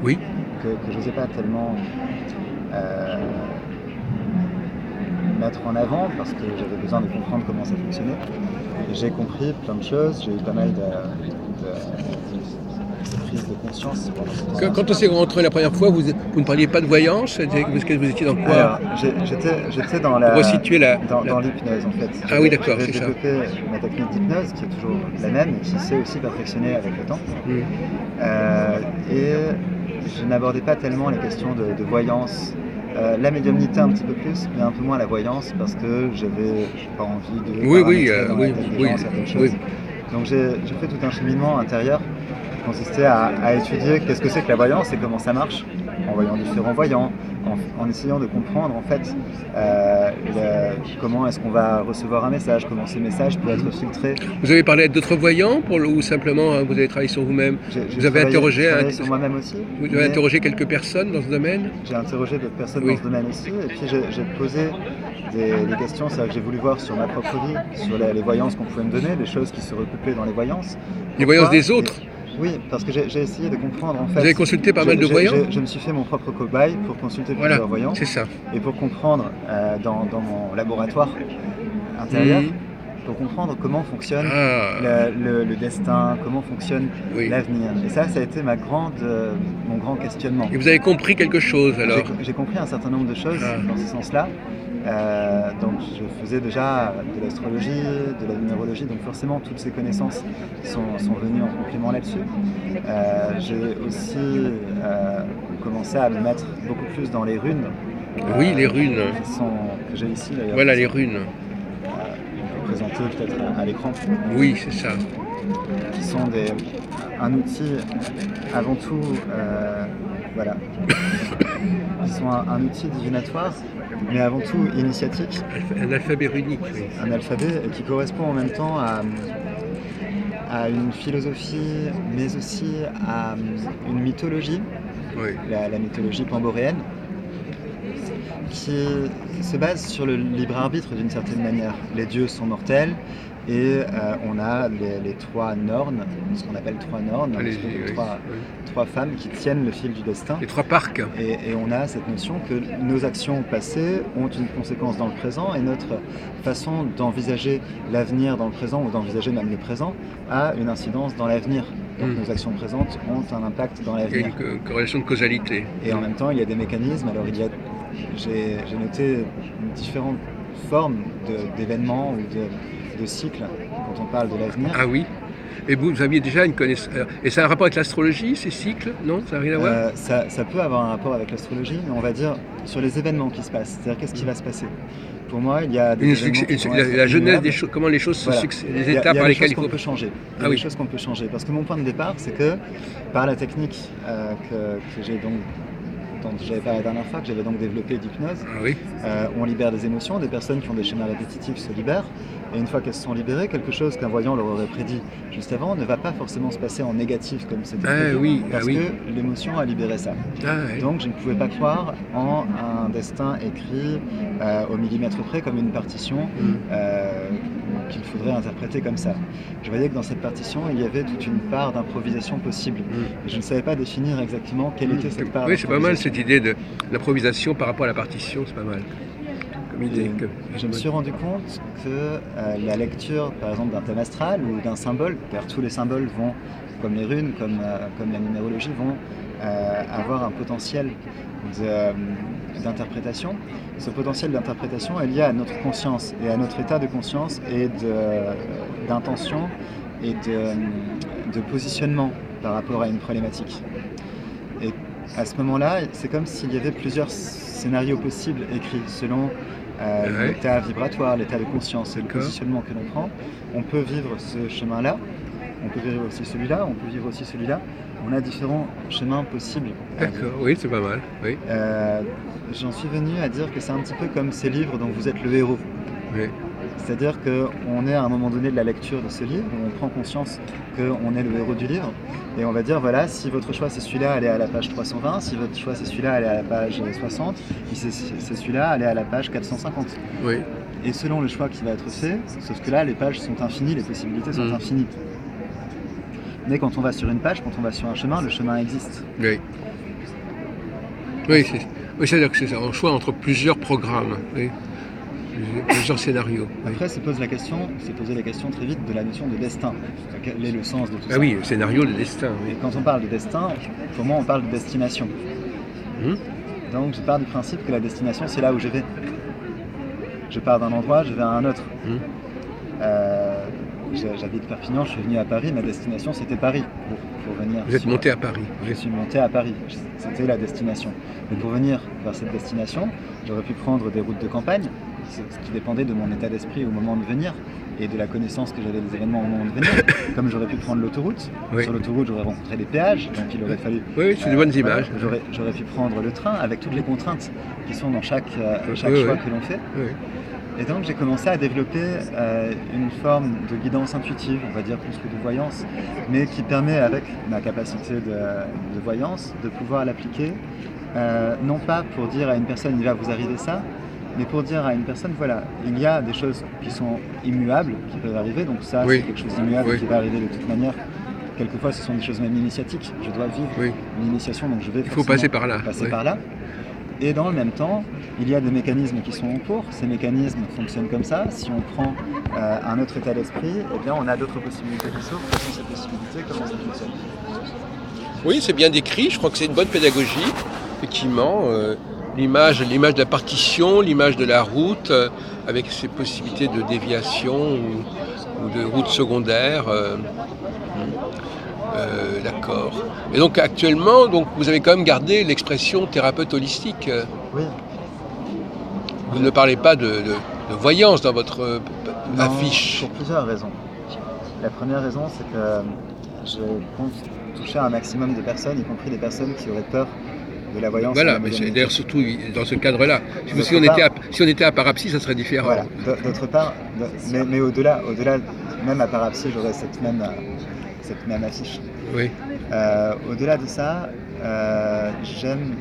Oui. que je n'osais pas tellement mettre en avant parce que j'avais besoin de comprendre comment ça fonctionnait. J'ai compris plein de choses, j'ai eu pas mal de prise de conscience pendant cette Quand on formation. s'est rencontrés la première fois, vous ne parliez pas de voyance? Parce que vous étiez dans quoi? Alors, j'étais dans Pour resituer dans l'hypnose en fait. Ah oui, d'accord, J'avais c'est ça. développé ma technique d'hypnose qui est toujours la même et qui s'est aussi perfectionnée avec le temps. Hmm. Et je n'abordais pas tellement les questions de voyance, la médiumnité un petit peu plus, mais un peu moins la voyance parce que j'avais pas envie de Oui, oui, paramétrer dans la oui, tête des oui, gens certaines oui. choses. Donc j'ai fait tout un cheminement intérieur qui consistait à étudier qu'est-ce que c'est que la voyance et comment ça marche, en voyant différents voyants, en essayant de comprendre en fait comment est-ce qu'on va recevoir un message, comment ce message peut être filtré. Vous avez parlé d'autres voyants ou simplement vous avez travaillé sur vous-même? J'ai Vous avez travaillé sur moi-même aussi, vous avez mais interrogé quelques personnes dans ce domaine? j'ai interrogé d'autres personnes dans Oui. ce domaine aussi, et puis j'ai posé des questions, c'est-à-dire que j'ai voulu voir sur ma propre vie, sur les voyances qu'on pouvait me donner, les choses qui se recouplaient dans les voyances. Les voyances Pourquoi des autres? Oui, parce que j'ai essayé de comprendre en Vous avez fait. consulté pas mal de voyants? Je me suis fait mon propre cobaye pour consulter Voilà, plusieurs voyants c'est ça. et pour comprendre dans mon laboratoire intérieur, Mhm. pour comprendre comment fonctionne Ah, le destin, comment fonctionne oui. l'avenir. Et ça a été mon grand questionnement. Et vous avez compris quelque chose alors? J'ai compris un certain nombre de choses Ah. dans ce sens-là. Donc je faisais déjà de l'astrologie, de la numérologie, donc forcément toutes ces connaissances sont venues en complément là-dessus. J'ai aussi commencé à me mettre beaucoup plus dans les runes, Oui, les runes. que j'ai ici d'ailleurs, Voilà les runes. présentées peut-être à l'écran, Oui, c'est ça. qui sont un outil avant tout, voilà, qui sont un outil divinatoire, mais avant tout initiatique, Un alphabet runique, oui. un alphabet qui correspond en même temps à une philosophie, mais aussi à une mythologie, Oui. la mythologie pamboréenne, qui se base sur le libre arbitre d'une certaine manière. Les dieux sont mortels et on a les trois Nornes, ce qu'on appelle trois Nornes, un petit peu Allez-y, comme oui. trois femmes qui tiennent le fil du destin. Les trois parcs. Et on a cette notion que nos actions passées ont une conséquence dans le présent et notre façon d'envisager l'avenir dans le présent ou d'envisager même le présent a une incidence dans l'avenir. Donc nos actions présentes ont un impact dans Il y a l'avenir. une corrélation de causalité. Et en même temps, il y a des mécanismes. Alors j'ai noté différentes formes d'événements ou de cycles quand on parle de l'avenir. Ah oui. Et vous aviez déjà une connaissance. Et ça a un rapport avec l'astrologie, ces cycles? Non, ça n'a rien à voir? Ça peut avoir un rapport avec l'astrologie, mais on va dire sur les événements qui se passent. C'est-à-dire qu'est-ce qui va se passer. Pour moi, il y a des événements qui vont être la jeunesse immuables. des choses, comment les choses se Voilà. succèdent, les Il y étapes a par des lesquelles choses il qu'on faut. peut changer. Il y a Ah des oui. choses qu'on peut changer. Parce que mon point de départ, c'est que par la technique que j'ai donc, dont j'avais parlé la dernière fois, que j'avais donc développé d'hypnose, Ah oui. on libère des émotions, des personnes qui ont des schémas répétitifs se libèrent, et une fois qu'elles se sont libérées, quelque chose qu'un voyant leur aurait prédit juste avant ne va pas forcément se passer en négatif comme c'était prévu, Oui, parce oui. que l'émotion a libéré ça. Ah oui. Donc je ne pouvais pas croire en un destin écrit au millimètre près comme une partition qu'il faudrait interpréter comme ça. Je voyais que dans cette partition, il y avait toute une part d'improvisation possible. Et je ne savais pas définir exactement quelle était cette part Oui, c'est pas mal d'improvisation. cette idée de l'improvisation par rapport à la partition, c'est pas mal comme idée. Je me suis rendu compte que la lecture, par exemple, d'un thème astral ou d'un symbole, car tous les symboles vont, comme les runes, comme la numérologie, vont avoir un potentiel d'interprétation. Ce potentiel d'interprétation est lié à notre conscience et à notre état de conscience et d'intention et de positionnement par rapport à une problématique. Et à ce moment-là, c'est comme s'il y avait plusieurs scénarios possibles écrits selon l'état vibratoire, l'état de conscience et le positionnement que l'on prend. On peut vivre ce chemin-là, on peut vivre aussi celui-là, on peut vivre aussi celui-là. On a différents chemins possibles. D'accord, oui, c'est pas mal. Oui. J'en suis venu à dire que c'est un petit peu comme ces livres dont vous êtes le héros. Oui. C'est-à-dire qu'on est à un moment donné de la lecture de ce livre, où on prend conscience qu'on est le héros du livre, et on va dire, voilà, si votre choix c'est celui-là, allez à la page 320, si votre choix c'est celui-là, allez à la page 60, et si c'est celui-là, allez à la page 450. Oui. Et selon le choix qui va être fait, sauf que là, les pages sont infinies, les possibilités sont infinies. Mais quand on va sur une page, quand on va sur un chemin, le chemin existe. Oui. Oui, c'est-à-dire que c'est un choix entre plusieurs programmes, oui. Plusieurs scénarios. Oui. Après, se poser la question très vite de la notion de destin. Quel est le sens de tout ça? Ah oui, le scénario de destin. Oui. Et quand on parle de destin, pour moi, on parle de destination. Donc, je pars du principe que la destination, c'est là où je vais. Je pars d'un endroit, je vais à un autre. J'habite Perpignan, je suis venu à Paris, ma destination c'était Paris pour venir. Vous êtes monté à Paris. Je suis monté à Paris, c'était la destination. Mais pour venir vers cette destination, j'aurais pu prendre des routes de campagne, ce qui dépendait de mon état d'esprit au moment de venir et de la connaissance que j'avais des événements au moment de venir. Comme j'aurais pu prendre l'autoroute, sur l'autoroute j'aurais rencontré des péages, donc il aurait fallu... Oui, c'est de bonnes images. J'aurais pu prendre le train avec toutes les contraintes qui sont dans chaque choix que l'on fait. Oui. Et donc j'ai commencé à développer une forme de guidance intuitive, on va dire plus que de voyance, mais qui permet avec ma capacité de voyance de pouvoir l'appliquer, non pas pour dire à une personne il va vous arriver ça, mais pour dire à une personne voilà, il y a des choses qui sont immuables, qui peuvent arriver, donc ça c'est quelque chose d'immuable qui va arriver de toute manière. Quelquefois ce sont des choses même initiatiques, je dois vivre l'initiation, donc je vais passer par là. Par là. Et dans le même temps, il y a des mécanismes qui sont en cours. Ces mécanismes fonctionnent comme ça. Si on prend un autre état d'esprit, eh bien, on a d'autres possibilités qui s'ouvrent. Quelles sont ces possibilités? Comment ça fonctionne? Oui, c'est bien décrit. Je crois que c'est une bonne pédagogie. Effectivement, l'image de la partition, l'image de la route, avec ses possibilités de déviation ou de route secondaire. D'accord. Et donc actuellement, vous avez quand même gardé l'expression thérapeute holistique. Oui. Vous ne parlez pas de voyance dans votre affiche. Pour plusieurs raisons. La première raison, c'est que je compte toucher un maximum de personnes, y compris des personnes qui auraient peur de la voyance. Voilà, mais c'est d'ailleurs surtout dans ce cadre-là. Si on était à Parapsy, ça serait différent. Voilà. D'autre part, mais au-delà, même à Parapsy, j'aurais cette même affiche. Oui. Au-delà de ça, j'aime,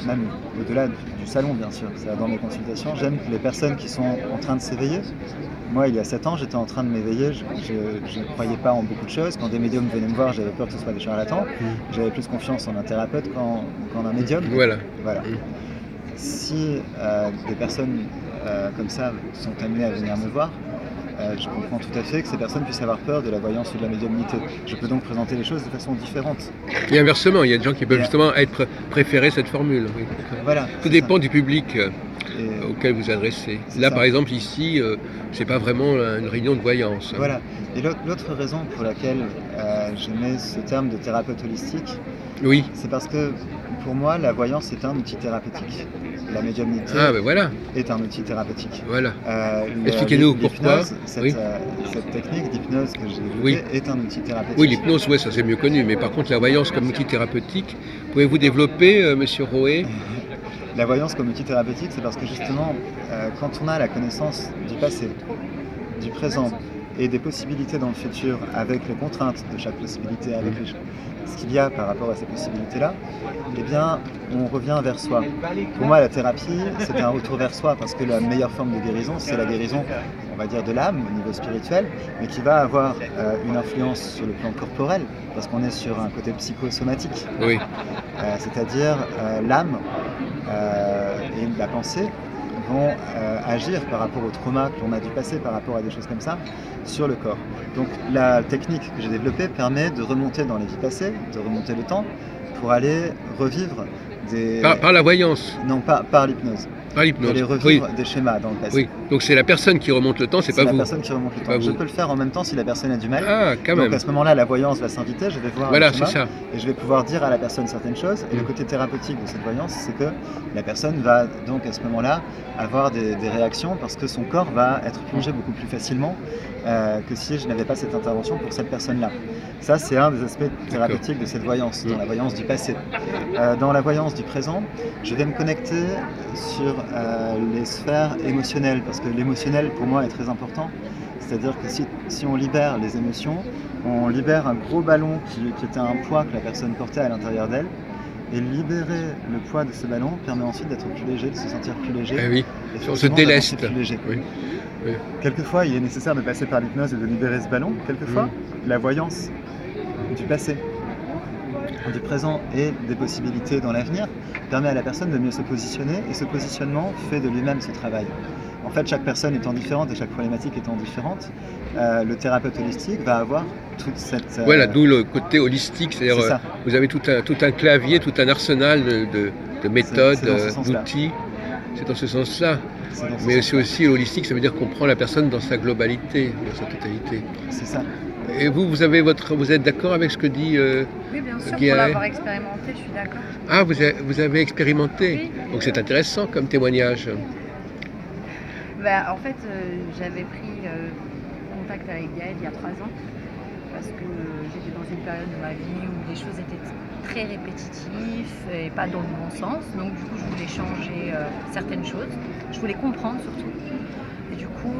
même au-delà du salon bien sûr, c'est dans mes consultations, j'aime que les personnes qui sont en train de s'éveiller, moi il y a 7 ans j'étais en train de m'éveiller, je ne croyais pas en beaucoup de choses, quand des médiums venaient me voir j'avais peur que ce soit des charlatans, j'avais plus confiance en un thérapeute qu'en un médium. Voilà. Si des personnes comme ça sont amenées à venir me voir, je comprends tout à fait que ces personnes puissent avoir peur de la voyance ou de la médiumnité. Je peux donc présenter les choses de façon différente. Et inversement, il y a des gens qui peuvent justement préférer cette formule. Oui. Voilà, tout dépend du public auquel vous adressez. Là, par exemple, ici, c'est pas vraiment une réunion de voyance. Voilà. Et l'autre raison pour laquelle je mets ce terme de thérapeute holistique, c'est parce que pour moi, la voyance est un outil thérapeutique. La médiumnité est un outil thérapeutique. Voilà. Expliquez-nous pourquoi. Cette technique d'hypnose que j'ai développée est un outil thérapeutique. Oui, l'hypnose, ça c'est mieux connu. Mais par contre, la voyance comme outil thérapeutique, pouvez-vous développer, Monsieur Roé? La voyance comme outil thérapeutique, c'est parce que justement, quand on a la connaissance du passé, du présent et des possibilités dans le futur, avec les contraintes de chaque possibilité, avec ce qu'il y a par rapport à ces possibilités-là, eh bien, on revient vers soi. Pour moi, la thérapie, c'est un retour vers soi, parce que la meilleure forme de guérison, c'est la guérison, on va dire, de l'âme, au niveau spirituel, mais qui va avoir une influence sur le plan corporel, parce qu'on est sur un côté psychosomatique. Oui. C'est-à-dire l'âme et la pensée vont agir par rapport au trauma que l'on a dû passer, par rapport à des choses comme ça, sur le corps. Donc la technique que j'ai développée permet de remonter dans les vies passées, de remonter le temps, pour aller revivre des... Par la voyance? Non, par l'hypnose. Par l'hypnose. Aller revivre des schémas dans le passé. Oui, donc c'est la personne qui remonte le temps, c'est pas vous. C'est la personne qui remonte le temps. Je peux le faire en même temps si la personne a du mal. Ah, quand même. Donc à ce moment-là, la voyance va s'inviter, je vais voir voilà, un schéma, c'est ça. Et je vais pouvoir dire à la personne certaines choses. Et le côté thérapeutique de cette voyance, c'est que la personne va donc à ce moment-là avoir des réactions parce que son corps va être plongé beaucoup plus facilement que si je n'avais pas cette intervention pour cette personne-là. Ça, c'est un des aspects thérapeutiques de cette voyance, dans la voyance du passé. Dans la voyance du présent, je vais me connecter sur les sphères émotionnelles, parce que l'émotionnel, pour moi, est très important. C'est-à-dire que si on libère les émotions, on libère un gros ballon qui était un poids que la personne portait à l'intérieur d'elle. Et libérer le poids de ce ballon permet ensuite d'être plus léger, de se sentir plus léger. Oui, on se déleste. Plus léger. Oui. Quelquefois, il est nécessaire de passer par l'hypnose et de libérer ce ballon. Quelquefois, la voyance du passé du présent et des possibilités dans l'avenir, permet à la personne de mieux se positionner, et ce positionnement fait de lui-même ce travail. En fait, chaque personne étant différente et chaque problématique étant différente, le thérapeute holistique va avoir toute cette... Voilà, d'où le côté holistique, c'est-à-dire c'est ça. vous avez tout un clavier, tout un arsenal de méthodes, C'est dans ce sens-là. d'outils. C'est dans ce sens-là. C'est dans ce Mais c'est sens-là. aussi holistique, ça veut dire qu'on prend la personne dans sa globalité, dans sa totalité. C'est ça. Et vous êtes d'accord avec ce que dit Oui, bien sûr, Guéret? pour l'avoir expérimenté, je suis d'accord. Ah, vous avez expérimenté. Oui. Donc c'est intéressant comme témoignage. Bah, en fait, j'avais pris contact avec Gaël il y a 3 ans parce que j'étais dans une période de ma vie où les choses étaient très répétitives et pas dans le bon sens. Donc du coup, je voulais changer certaines choses. Je voulais comprendre surtout. Et du coup,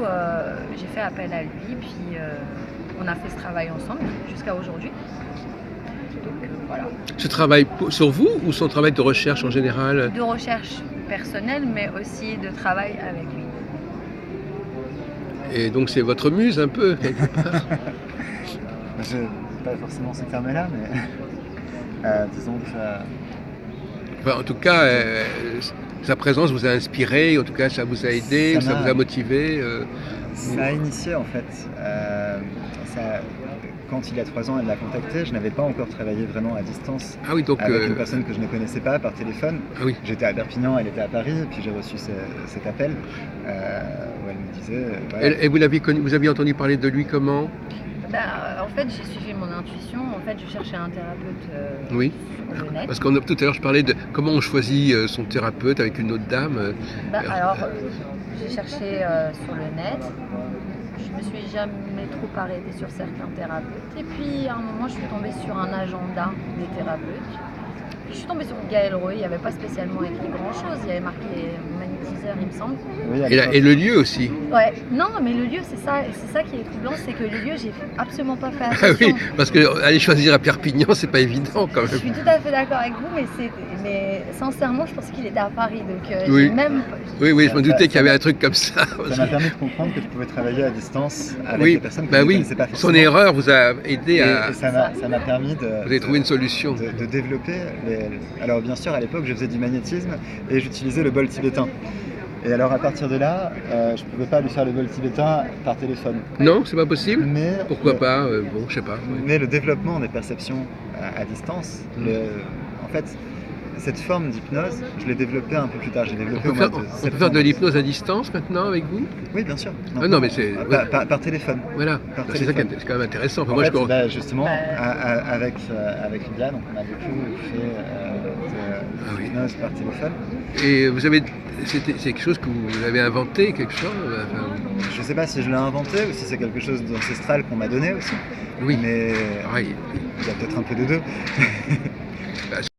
j'ai fait appel à lui, puis on a fait ce travail ensemble jusqu'à aujourd'hui. Donc voilà. Ce travail sur vous ou son travail de recherche en général? De recherche personnelle, mais aussi de travail avec lui. Et donc c'est votre muse un peu, quelque part. Je pas forcément ce terme-là, mais disons que... Enfin, en tout cas, sa présence vous a inspiré, en tout cas ça vous a aidé, ça vous a motivé. Ça a initié en fait. Quand il y a 3 ans, elle l'a contacté, je n'avais pas encore travaillé vraiment à distance Ah oui, donc avec une personne que je ne connaissais pas par téléphone. ah oui. J'étais à Perpignan, elle était à Paris, et puis j'ai reçu cet appel où elle me disait... voilà. Et vous aviez entendu parler de lui comment? En fait, j'ai suivi mon intuition. En fait, je cherchais un thérapeute Oui. sur le net. Parce que tout à l'heure je parlais de comment on choisit son thérapeute avec une autre dame. Alors, j'ai cherché sur le net. Je me suis jamais trop arrêtée sur certains thérapeutes. Et puis, à un moment, je suis tombée sur un agenda des thérapeutes. Puis, je suis tombée sur Gaël Roy. Il n'y avait pas spécialement écrit grand-chose. Il y avait marqué magnétiseur, il me semble. Oui, à Et l'époque. le lieu aussi. Ouais, non, mais le lieu, c'est ça qui est troublant, c'est que le lieu, j'ai absolument pas fait Ah attention. oui, parce que aller choisir à Perpignan, c'est pas évident quand Je suis même. tout à fait d'accord avec vous, mais sincèrement, je pensais qu'il était à Paris, donc Oui. j'ai même... Oui, je me doutais qu'il y avait un truc comme ça. Ça m'a permis de comprendre que je pouvais travailler à distance avec Oui, des personnes que bah je ne oui. connaissais pas Son forcément. erreur vous a aidé à. Et ça m'a permis de... Vous avez trouvé une solution. de développer Alors bien sûr, à l'époque, je faisais du magnétisme et j'utilisais le bol tibétain. Et alors à partir de là, je ne pouvais pas lui faire le bol tibétain par téléphone. Non, c'est pas possible. Mais Pourquoi pas bon, je sais pas. Oui. Mais le développement des perceptions à distance, en fait, cette forme d'hypnose, je l'ai développée un peu plus tard. J'ai On développé peut au faire, mois de on peut septembre. faire de l'hypnose à distance maintenant avec vous? Oui, bien sûr. Ah non, mais c'est. Par téléphone. Voilà, Par c'est ça qui est téléphone. c'est quand même intéressant. Enfin, En moi, fait, je... justement, avec Lydia, donc on a beaucoup fait de oui. l'hypnose par téléphone. Et c'est quelque chose que vous avez inventé, quelque chose enfin, Je ne sais pas si je l'ai inventé ou si c'est quelque chose d'ancestral qu'on m'a donné aussi. oui. Mais Pareil. il y a peut-être un peu des deux.